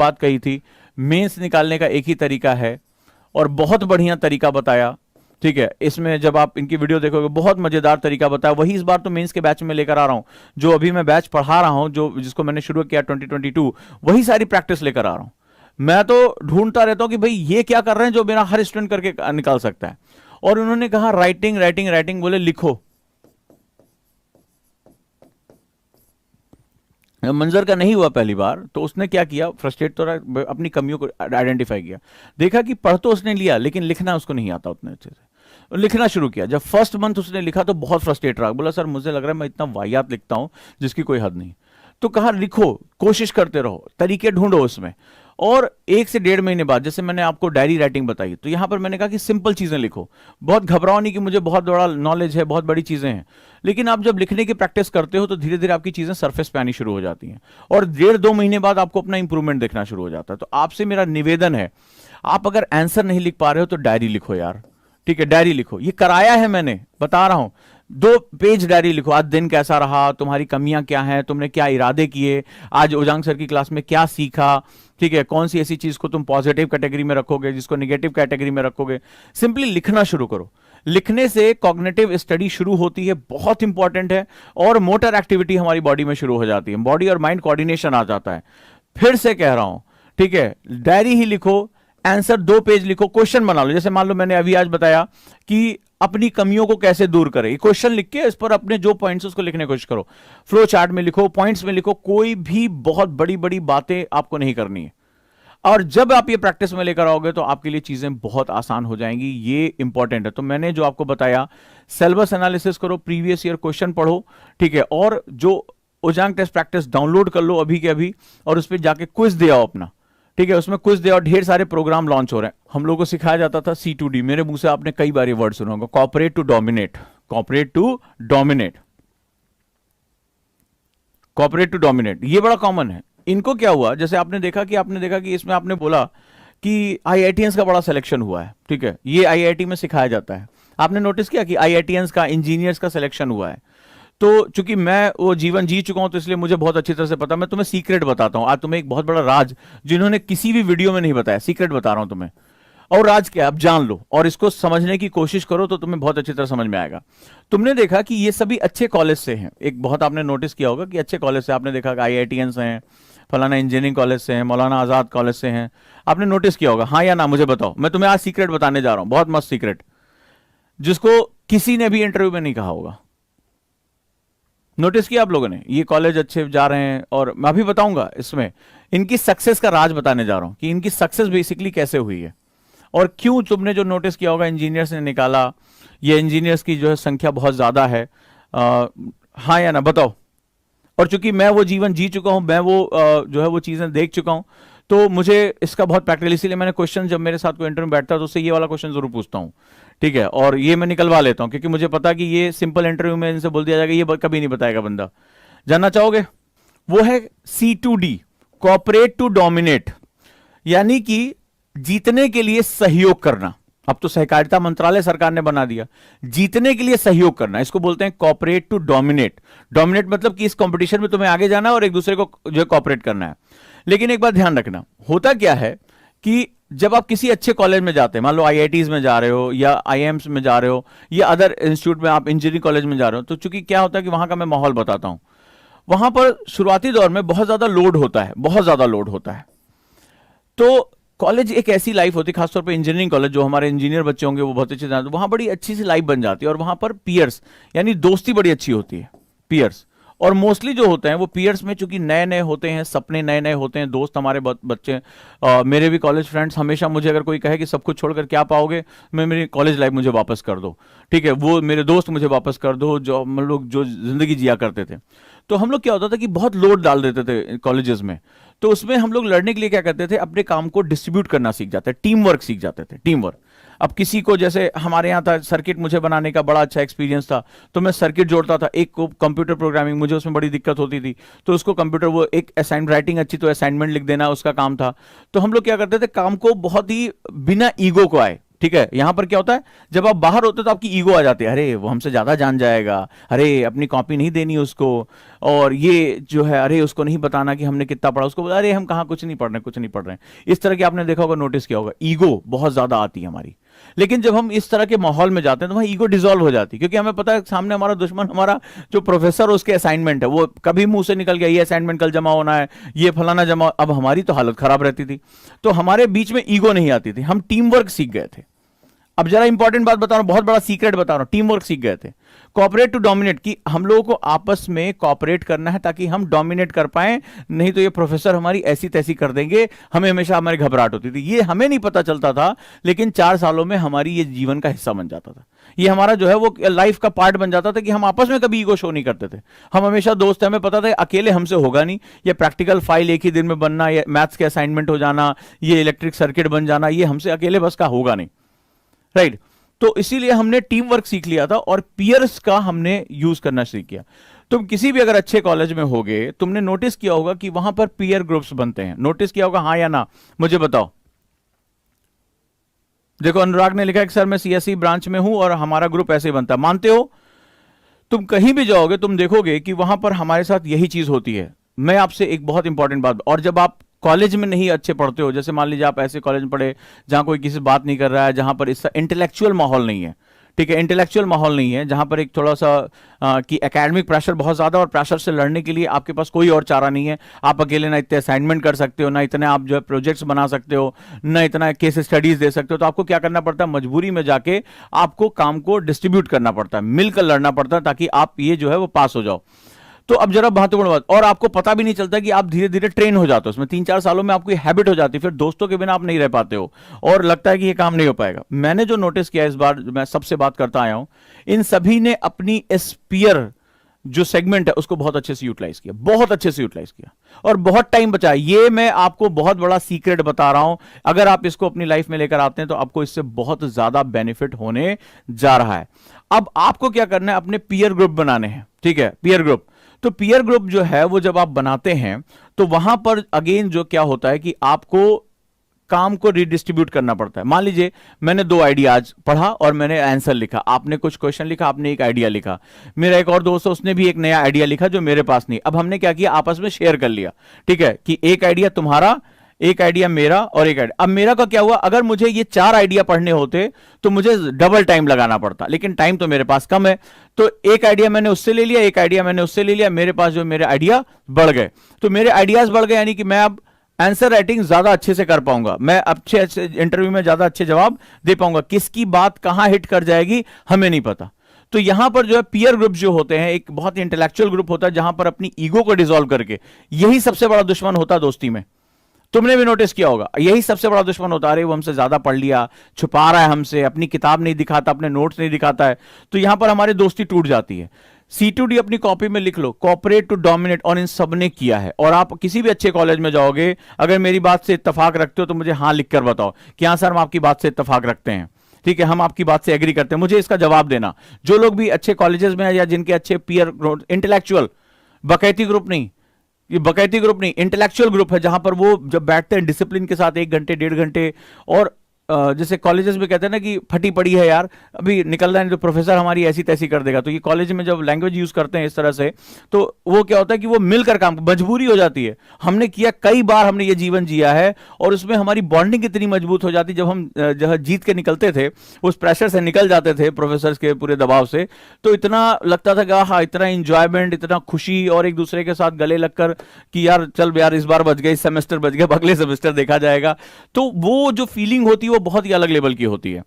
बात कही थी, मेंस निकालने का एक ही तरीका है और बहुत बढ़िया तरीका बताया, ठीक है। इसमें जब आप इनकी वीडियो देखोगे बहुत मजेदार तरीका बताया। वही इस बार तो मेंस के बैच में लेकर आ रहा हूं, जो अभी मैं बैच पढ़ा रहा हूं, जो जिसको मैंने शुरू किया 2022, वही सारी प्रैक्टिस लेकर आ रहा हूं। मैं तो ढूंढता रहता हूं कि भाई ये क्या कर रहे हैं जो मेरा हर स्टूडेंट करके निकाल सकता है। और उन्होंने कहा राइटिंग राइटिंग राइटिंग, बोले लिखो। मंजर का नहीं हुआ पहली बार, तो उसने क्या किया, फ्रस्ट्रेट तो रहा, अपनी कमियों को आइडेंटिफाई किया, देखा कि पढ़ तो उसने लिया लेकिन लिखना उसको नहीं आता उतने अच्छे से, लिखना शुरू किया। जब फर्स्ट मंथ उसने लिखा तो बहुत फ्रस्ट्रेट रहा, बोला सर मुझे लग रहा है मैं इतना वाहियात लिखता हूं जिसकी कोई हद नहीं। तो कहा लिखो, कोशिश करते रहो, तरीके ढूंढो उसमें। और 1 से 1.5 महीने बाद, जैसे मैंने आपको डायरी राइटिंग बताई, तो यहां पर मैंने कहा कि सिंपल चीजें लिखो, बहुत घबराओ नहीं कि मुझे बहुत बड़ा नॉलेज है, बहुत बड़ी चीजें हैं। लेकिन आप जब लिखने की प्रैक्टिस करते हो तो धीरे धीरे आपकी चीजें सरफेस पे आनी शुरू हो जाती हैं, और 1.5-2 महीने बाद आपको अपना इंप्रूवमेंट देखना शुरू हो जाता है। तो आपसे मेरा निवेदन है, आप अगर आंसर नहीं लिख पा रहे हो तो डायरी लिखो यार, ठीक है, डायरी लिखो। ये कराया है मैंने, बता रहा हूं, 2 पेज डायरी लिखो। आज दिन कैसा रहा, तुम्हारी कमियां क्या हैं, तुमने क्या इरादे किए, आज ओजांग सर की क्लास में क्या सीखा, ठीक है, कौन सी ऐसी चीज को तुम पॉजिटिव कैटेगरी में रखोगे, जिसको नेगेटिव कैटेगरी में रखोगे। सिंपली लिखना शुरू करो। लिखने से कॉग्निटिव स्टडी शुरू होती है, बहुत इंपॉर्टेंट है, और मोटर एक्टिविटी हमारी बॉडी में शुरू हो जाती है, बॉडी और माइंड कोऑर्डिनेशन आ जाता है। फिर से कह रहा हूं, ठीक है, डायरी ही लिखो, आंसर 2 पेज लिखो, क्वेश्चन बना लो। जैसे मान लो मैंने अभी आज बताया कि अपनी कमियों को कैसे दूर करें, क्वेश्चन लिख के इस पर अपने जो पॉइंट्स उसको लिखने की कोशिश करो, फ्लो चार्ट में लिखो, पॉइंट्स में लिखो, कोई भी बहुत बड़ी बड़ी बातें आपको नहीं करनी है। और जब आप ये प्रैक्टिस में लेकर आओगे तो आपके लिए चीजें बहुत आसान हो जाएंगी, ये इंपॉर्टेंट है। तो मैंने जो आपको बताया, सिलेबस एनालिसिस करो, प्रीवियस ईयर क्वेश्चन पढ़ो, ठीक है, और जो ओजांग टेस्ट प्रैक्टिस डाउनलोड कर लो अभी के अभी, और उस पर जाके क्विज दे आओ अपना, ठीक है, उसमें कुछ दे, और ढेर सारे प्रोग्राम लॉन्च हो रहे हैं। हम लोगों को सिखाया जाता था C2D, मेरे मुंह से आपने कई बार ये वर्ड सुना होगा, cooperate to dominate, cooperate to dominate, cooperate to dominate, ये बड़ा कॉमन है। इनको क्या हुआ, जैसे आपने देखा कि इसमें आपने बोला कि IITians का बड़ा सिलेक्शन हुआ है, ठीक है, ये IIT में सिखाया जाता है। आपने नोटिस किया कि IITians का, इंजीनियर्स का सिलेक्शन हुआ है। तो चूंकि मैं वो जीवन जी चुका हूं तो इसलिए मुझे बहुत अच्छी तरह से पता। मैं तुम्हें सीक्रेट बताता हूं आज, तुम्हें एक बहुत बड़ा राज जिन्होंने किसी भी वीडियो में नहीं बताया, सीक्रेट बता रहा हूं तुम्हें। और राज क्या, अब जान लो और इसको समझने की कोशिश करो तो तुम्हें बहुत अच्छी तरह समझ में आएगा। तुमने देखा कि ये सभी अच्छे कॉलेज से हैं, एक बहुत आपने नोटिस किया होगा कि अच्छे कॉलेज से, आपने देखा कि IITians हैं, फलाना इंजीनियरिंग कॉलेज से हैं, मौलाना आजाद कॉलेज से हैं, आपने नोटिस किया होगा, हाँ या ना मुझे बताओ। मैं तुम्हें आज सीक्रेट बताने जा रहा हूं, बहुत मस्त सीक्रेट, जिसको किसी ने भी इंटरव्यू में नहीं कहा होगा। नोटिस किया आप लोगों ने, ये कॉलेज अच्छे जा रहे हैं, और मैं अभी बताऊंगा इसमें इनकी सक्सेस का राज बताने जा रहा हूं कि इनकी सक्सेस बेसिकली कैसे हुई है, और क्यों तुमने जो नोटिस किया होगा इंजीनियर्स ने निकाला, ये इंजीनियर्स की जो है संख्या बहुत ज्यादा है, हाँ या ना बताओ। और चूंकि मैं वो जीवन जी चुका हूं, मैं वो जो है वो चीजें देख चुका हूं, तो मुझे इसका बहुत प्रैक्टिकल, इसीलिए मैंने क्वेश्चन, जब मेरे साथ कोई इंटरव्यू में बैठता है तो उससे ये वाला क्वेश्चन जरूर पूछता हूं, ठीक है, और ये मैं निकलवा लेता हूं, क्योंकि मुझे पता कि ये सिंपल इंटरव्यू में इनसे बोल दिया जाएगा, ये कभी नहीं बताएगा बंदा। जानना चाहोगे? वो है C2D, कॉपरेट टू डोमिनेट, यानी कि जीतने के लिए सहयोग करना। अब तो सहकारिता मंत्रालय सरकार ने बना दिया, जीतने के लिए सहयोग करना, इसको बोलते हैं कॉपरेट टू डोमिनेट। डोमिनेट मतलब कि इस कंपटीशन में तुम्हें आगे जाना है और एक दूसरे को जो है कॉपरेट करना है। लेकिन एक बात ध्यान रखना, होता क्या है कि जब आप किसी अच्छे कॉलेज में जाते हैं, मान लो IITs में जा रहे हो या IIMs में जा रहे हो या अदर इंस्टीट्यूट में, आप इंजीनियरिंग कॉलेज में जा रहे हो, तो चूंकि क्या होता है कि वहां का मैं माहौल बताता हूं, वहां पर शुरुआती दौर में बहुत ज्यादा लोड होता है, बहुत ज्यादा लोड होता है। तो कॉलेज एक ऐसी लाइफ होती है, खासतौर पे इंजीनियरिंग कॉलेज, जो हमारे इंजीनियर बच्चे होंगे वो बहुत अच्छे जानते हैं, वहां बड़ी अच्छी सी लाइफ बन जाती है, और वहां पर पीयर्स यानी दोस्ती बड़ी अच्छी होती है, पीयर्स। और मोस्टली जो होते हैं वो पीयर्स में, चूंकि नए नए होते हैं, सपने नए नए होते हैं, दोस्त हमारे बच्चे, मेरे भी कॉलेज फ्रेंड्स, हमेशा मुझे अगर कोई कहे कि सब कुछ छोड़कर क्या पाओगे, मैं मेरी कॉलेज लाइफ मुझे वापस कर दो, ठीक है, वो मेरे दोस्त मुझे वापस कर दो, जो हम लोग जो जिंदगी जिया करते थे। तो हम लोग क्या होता था कि बहुत लोड डाल देते थे कॉलेजेस में, तो उसमें हम लोग लड़ने के लिए क्या करते थे, अपने काम को डिस्ट्रीब्यूट करना सीख जाते, टीम वर्क सीख जाते थे, टीम वर्क। अब किसी को, जैसे हमारे यहाँ था सर्किट, मुझे बनाने का बड़ा अच्छा एक्सपीरियंस था, तो मैं सर्किट जोड़ता था, एक को कंप्यूटर प्रोग्रामिंग, मुझे उसमें बड़ी दिक्कत होती थी, तो उसको कंप्यूटर, वो एक असाइनमेंट राइटिंग अच्छी, तो असाइनमेंट लिख देना उसका काम था। तो हम लोग क्या करते थे, काम को बहुत ही बिना ईगो को आए, ठीक है, यहां पर क्या होता है, जब आप बाहर होते हो तो आपकी ईगो आ जाती है, अरे वो हमसे ज्यादा जान जाएगा, अरे अपनी कॉपी नहीं देनी उसको, और ये जो है अरे उसको नहीं बताना कि हमने कितना पढ़ा, उसको अरे हम कहाँ कुछ नहीं पढ़ रहे, कुछ नहीं पढ़ रहे हैं। इस तरह की आपने देखा होगा, नोटिस किया होगा, ईगो बहुत ज्यादा आती है हमारी। लेकिन जब हम इस तरह के माहौल में जाते हैं तो वहां ईगो डिसॉल्व हो जाती है, क्योंकि हमें पता है सामने हमारा दुश्मन, हमारा जो प्रोफेसर उसके असाइनमेंट है, वो कभी मुंह से निकल गया ये असाइनमेंट कल जमा होना है, ये फलाना जमा, अब हमारी तो हालत खराब रहती थी। तो हमारे बीच में ईगो नहीं आती थी, हम टीम वर्क सीख गए थे। अब जरा इंपॉर्टेंट बात बता रहा हूं, बहुत बड़ा सीक्रेट बता रहा हूं, टीम वर्क सीख गए थे। कॉपरेट टू डोमिनेट, कि हम लोगों को आपस में कॉपरेट करना है ताकि हम डोमिनेट कर पाए, नहीं तो ये प्रोफेसर हमारी ऐसी तैसी कर देंगे, हमें हमेशा हमारी घबराहट होती थी। ये हमें नहीं पता चलता था, लेकिन 4 सालों में हमारी ये जीवन का हिस्सा बन जाता था, ये हमारा जो है वो लाइफ का पार्ट बन जाता था, कि हम आपस में कभी ईगो शो नहीं करते थे। हम हमेशा दोस्त हैं, हमें पता था अकेले हमसे होगा नहीं, ये प्रैक्टिकल फाइल एक ही दिन में बनना, ये मैथ्स के असाइनमेंट हो जाना, ये इलेक्ट्रिक सर्किट बन जाना, ये हमसे अकेले बस का होगा नहीं, राइट। तो इसीलिए हमने टीम वर्क सीख लिया था और पियर्स का हमने यूज करना सीख किया। तुम किसी भी अगर अच्छे कॉलेज में होगे, तुमने नोटिस किया होगा कि वहां पर पियर ग्रुप्स बनते हैं, नोटिस किया होगा, हाँ या ना, मुझे बताओ। देखो अनुराग ने लिखा है कि सर मैं सीएसई ब्रांच में हूं और हमारा ग्रुप ऐसे ही बनता है, मानते हो? तुम कहीं भी जाओगे तुम देखोगे कि वहां पर हमारे साथ यही चीज होती है। मैं आपसे एक बहुत इंपॉर्टेंट बात, और जब आप कॉलेज में नहीं अच्छे पढ़ते हो, जैसे मान लीजिए आप ऐसे कॉलेज में पढ़े जहां कोई किसी बात नहीं कर रहा है, जहां पर इसका इंटेलेक्चुअल माहौल नहीं है, ठीक है, इंटेलेक्चुअल माहौल नहीं है, जहां पर एक थोड़ा सा कि एकेडमिक प्रेशर बहुत ज्यादा, और प्रेशर से लड़ने के लिए आपके पास कोई और चारा नहीं है, आप अकेले ना इतने असाइनमेंट कर सकते हो, ना इतने आप जो है प्रोजेक्ट्स बना सकते हो, ना इतना केस स्टडीज दे सकते हो, तो आपको क्या करना पड़ता है, मजबूरी में जाके आपको काम को डिस्ट्रीब्यूट करना पड़ता है, मिलकर लड़ना पड़ता है, ताकि आप ये जो है वो पास हो जाओ। तो अब जरा महत्वपूर्ण बात, और आपको पता भी नहीं चलता कि आप धीरे धीरे ट्रेन हो जाते हो उसमें, 3-4 सालों में आपकी हैबिट हो जाती है, फिर दोस्तों के बिना आप नहीं रह पाते हो, और लगता है कि ये काम नहीं हो पाएगा। मैंने जो नोटिस किया इस बार, मैं सबसे बात करता आया हूं, इन सभी ने अपनी स्पीयर जो सेगमेंट है उसको बहुत अच्छे से यूटिलाइज किया, बहुत अच्छे से यूटिलाइज किया, और बहुत टाइम बचाया। ये मैं आपको बहुत बड़ा सीक्रेट बता रहा हूं, अगर आप इसको अपनी लाइफ में लेकर आते हैं तो आपको इससे बहुत ज्यादा बेनिफिट होने जा रहा है। अब आपको क्या करना है, अपने पीयर ग्रुप बनाने हैं, ठीक है, पीयर ग्रुप। तो पीयर ग्रुप जो है वो जब आप बनाते हैं तो वहां पर अगेन जो क्या होता है कि आपको काम को रिडिस्ट्रीब्यूट करना पड़ता है। मान लीजिए मैंने 2 आइडिया आज पढ़ा और मैंने आंसर लिखा, आपने कुछ क्वेश्चन लिखा, आपने एक आइडिया लिखा, मेरा एक और दोस्त है उसने भी एक नया आइडिया लिखा जो मेरे पास नहीं। अब हमने क्या किया, आपस में शेयर कर लिया, ठीक है, कि एक आइडिया तुम्हारा, एक आइडिया मेरा, और एक आइडिया। अब मेरा का क्या हुआ, अगर मुझे ये 4 आइडिया पढ़ने होते तो मुझे डबल टाइम लगाना पड़ता, लेकिन टाइम तो मेरे पास कम है, तो एक आइडिया मैंने उससे ले लिया, एक आइडिया मैंने उससे ले लिया, मेरे पास जो मेरे आइडिया बढ़ गए। तो मेरे आइडियाज बढ़ गए, यानी कि मैं अब आंसर राइटिंग ज्यादा अच्छे से कर पाऊंगा, मैं अच्छे अच्छे इंटरव्यू में ज्यादा अच्छे जवाब दे पाऊंगा। किसकी बात कहां हिट कर जाएगी हमें नहीं पता। तो यहां पर जो है पीयर ग्रुप जो होते हैं, एक बहुत ही इंटेलेक्चुअल ग्रुप होता है जहां पर अपनी ईगो को डिसॉल्व करके, यही सबसे बड़ा दुश्मन होता है दोस्ती में। तुमने भी नोटिस किया होगा, यही सबसे बड़ा दुश्मन होता है, अरे वो हमसे ज्यादा पढ़ लिया, छुपा रहा है हमसे, अपनी किताब नहीं दिखाता, अपने नोट्स नहीं दिखाता है, तो यहां पर हमारी दोस्ती टूट जाती है। C2D अपनी कॉपी में लिख लो, कॉपरेट टू डोमिनेट, और इन सब ने किया है। और आप किसी भी अच्छे कॉलेज में जाओगे, अगर मेरी बात से इत्तेफाक रखते हो तो मुझे हाँ लिख कर बताओ कि हाँ सर हम आपकी बात से इत्तेफाक रखते हैं, ठीक है, हम आपकी बात से एग्री करते हैं, मुझे इसका जवाब देना। जो लोग भी अच्छे कॉलेजेस में है या जिनके अच्छे पीयर इंटेलेक्चुअल, बकैती ग्रुप नहीं, ये बकैती ग्रुप नहीं, इंटेलेक्चुअल ग्रुप है, जहां पर वो जब बैठते हैं डिसिप्लिन के साथ 1 घंटे 1.5 घंटे, और जैसे कॉलेजेस में कहते हैं ना कि फटी पड़ी है यार, अभी निकल रहा है तो प्रोफेसर हमारी ऐसी तैसी कर देगा, तो ये कॉलेज में जब लैंग्वेज यूज करते हैं इस तरह से, तो वो क्या होता है कि वो मिलकर काम, मजबूरी हो जाती है। हमने किया, कई बार हमने ये जीवन जिया है, और उसमें हमारी बॉन्डिंग इतनी मजबूत हो जाती, जब हम जब जीत के निकलते थे, उस प्रेशर से निकल जाते थे प्रोफेसर के पूरे दबाव से, तो इतना लगता था कि हाँ इतना इंजॉयमेंट, इतना खुशी, और एक दूसरे के साथ गले लगकर कि यार चल यार इस बार बच गए, इस सेमेस्टर बच गया, अगले सेमेस्टर देखा जाएगा। तो वो जो फीलिंग होती है वो बहुत ही अलग लेवल की होती है।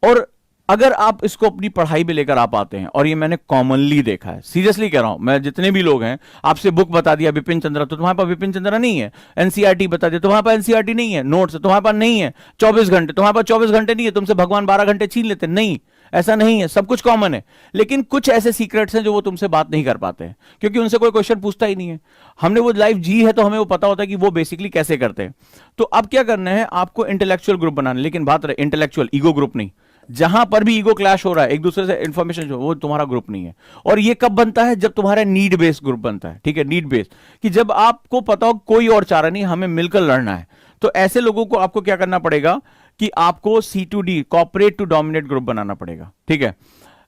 और अगर आप इसको अपनी पढ़ाई में लेकर आप आते हैं, और ये मैंने कॉमनली देखा है, सीरियसली कह रहा हूं मैं, जितने भी लोग हैं, आपसे बुक बता दिया बिपिन चंद्रा, तो तुम्हारे पास बिपिन चंद्रा नहीं है, एनसीईआरटी बता दिया, तुम्हारे पास एनसीईआरटी नहीं है, नोट्स तुम्हारे पास नहीं है, 24 घंटे तुम्हारे पास 24 घंटे नहीं है, तुमसे भगवान 12 घंटे छीन लेते, नहीं, ऐसा नहीं है, सब कुछ कॉमन है। लेकिन कुछ ऐसे सीक्रेट्स हैं जो वो तुमसे बात नहीं कर पाते हैं, क्योंकि उनसे कोई क्वेश्चन पूछता ही नहीं है। हमने वो लाइफ जी है तो हमें वो पता होता है कि वो बेसिकली कैसे करते हैं। तो अब क्या करना है, आपको इंटेलेक्चुअल ग्रुप बनाना, लेकिन बात रहे इंटेलेक्चुअल, ईगो ग्रुप नहीं। जहां पर भी ईगो क्लैश हो रहा है, एक दूसरे से इंफॉर्मेशन जो, वो तुम्हारा ग्रुप नहीं है। और ये कब बनता है, जब तुम्हारा नीड बेस्ड ग्रुप बनता है, ठीक है, नीड बेस्ड, कि जब आपको पता हो कोई और चारा नहीं, हमें मिलकर लड़ना है। तो ऐसे लोगों को आपको क्या करना पड़ेगा कि आपको C2D, corporate to dominate group बनाना पड़ेगा, ठीक है।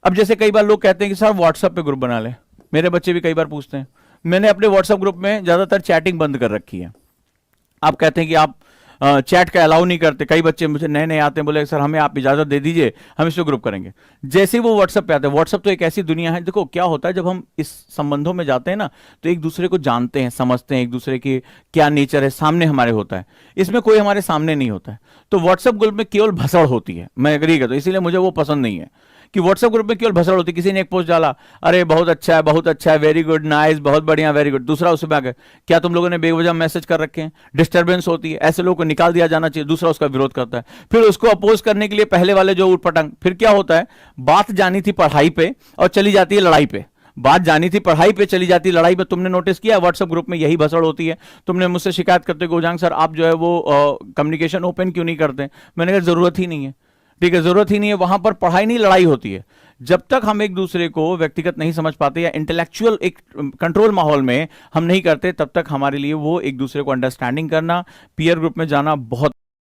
अब जैसे कई बार लोग कहते हैं कि सर व्हाट्सएप पे ग्रुप बना ले, मेरे बच्चे भी कई बार पूछते हैं। मैंने अपने व्हाट्सएप ग्रुप में ज्यादातर चैटिंग बंद कर रखी है। आप कहते हैं कि आप चैट का अलाउ नहीं करते, कई बच्चे मुझे नए नए आते हैं, बोले सर हमें आप इजाजत दे दीजिए, हम इसको ग्रुप करेंगे। जैसे ही वो व्हाट्सएप पे आते हैं, व्हाट्सएप तो एक ऐसी दुनिया है, देखो क्या होता है जब हम इस संबंधों में जाते हैं ना, तो एक दूसरे को जानते हैं, समझते हैं, एक दूसरे की क्या नेचर है, सामने हमारे होता है। इसमें कोई हमारे सामने नहीं होता है, तो व्हाट्सएप ग्रुप में केवल भसड़ होती है, मैं एग्री करता हूं, इसीलिए मुझे वो पसंद नहीं है कि व्हाट्सएप ग्रुप में केवल भसड़ होती है। किसी ने एक पोस्ट डाला, अरे बहुत अच्छा है, वेरी गुड, नाइस, बहुत बढ़िया, वेरी गुड, दूसरा उसमें आगे, क्या तुम लोगों ने बेवजह मैसेज कर रखे हैं, डिस्टर्बेंस होती है, ऐसे लोगों को निकाल दिया जाना चाहिए, दूसरा उसका विरोध करता है। फिर उसको अपोज करने के लिए पहले वाले जो उटपटांग, फिर क्या होता है, बात जानी थी पढ़ाई पे और चली जाती है लड़ाई पे, बात जानी थी पढ़ाई पे चली जाती है लड़ाई पे। तुमने नोटिस किया व्हाट्सएप ग्रुप में यही भसड़ होती है। तुमने मुझसे शिकायत करते हो गोजांग सर आप जो है वो कम्युनिकेशन ओपन क्यों नहीं करते, मैंने कहा जरूरत ही नहीं है, ठीक है, जरूरत ही नहीं है, वहां पर पढ़ाई नहीं लड़ाई होती है। जब तक हम एक दूसरे को व्यक्तिगत नहीं समझ पाते या इंटेलेक्चुअल एक कंट्रोल माहौल में हम नहीं करते, तब तक हमारे लिए वो एक दूसरे को अंडरस्टैंडिंग करना, पीयर ग्रुप में जाना बहुत